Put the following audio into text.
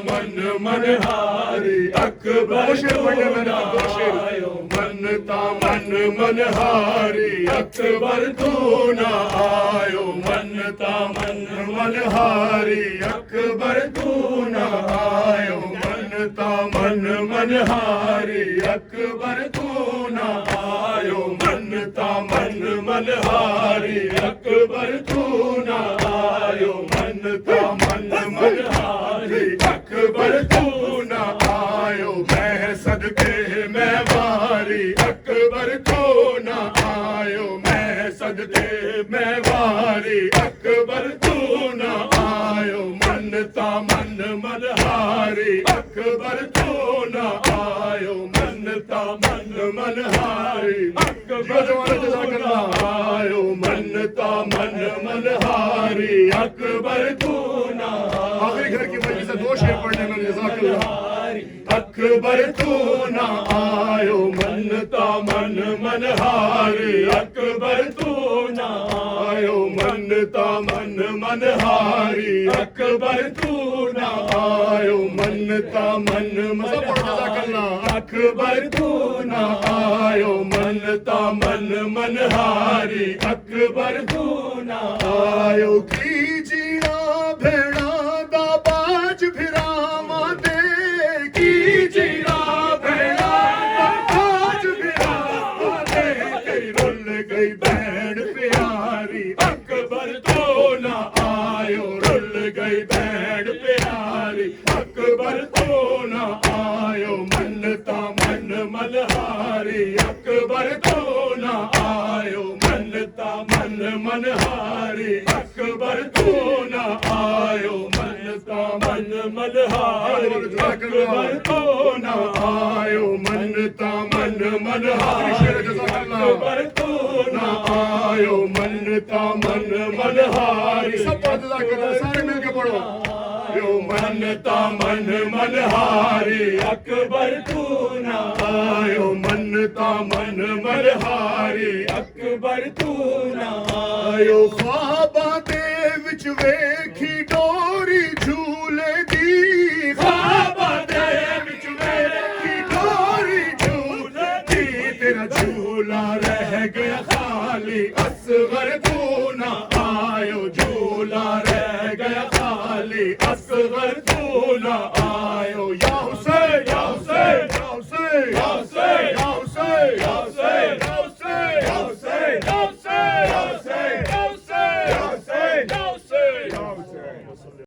من منہاری اکبر تو نہ آیو منتا من منہاری اکبر تو نہ آیو منتا من منہاری اکبر تو نہ آیو منتا من منہاری اکبر تو نہ آیو منتا من منہاری اکبر تو نہ آیو منتا من منہاری اکبر تو نہ آیو میں صدقے میں واری اکبر تو نہ آیو میں صدقے میں واری اکبر تو نہ آیو منتا من منہاری اکبر تو نہ آیو منتا من منہاری اکبر تو نہ آیو منتا من منہاری اکبر تو نہ آخری گھر کی مجلس سے دو شعر پڑھنے میں جزاک اللہ اکبر تو نہ آیو منتا من منہاری اکبر تو نہ آیو منتا من منہاری اکبر تو نہ آیو منتا من منہاری اکبر تو نہ آیو منتا من منہاری اکبر تو نہ آیو کیجینا بھیڑا دا باج پھراواں دے کیجینا بھیڑا دا باج پھراواں دے کئی رل گئی بہن پیاری اکبر تو نہ آیو رل گئی بہن پیاری اکبر تو نہ آیو منتا من منہاری اکبر تو نہ آیو منتا من منہاری اکبر تو نہ آیو منتا من منہاری اکبر تو نہ آیو منتا من منہاری اکبر تو نہ آیو منتا من منہاری سب سارے مل کے پڑھو یو منتا من منہاری اکبر تو نہ آیو منتا من منہاری اکبر تو نہ آیو خواباں دے وچ ویکھی ڈوری جھولے دی خواباں دے وچ ویکھی ڈوری جھولے دی تیرا جھولا رہ گیا خالی اصغر تو نہ آیو جھولا رہ گیا خالی اصغر تو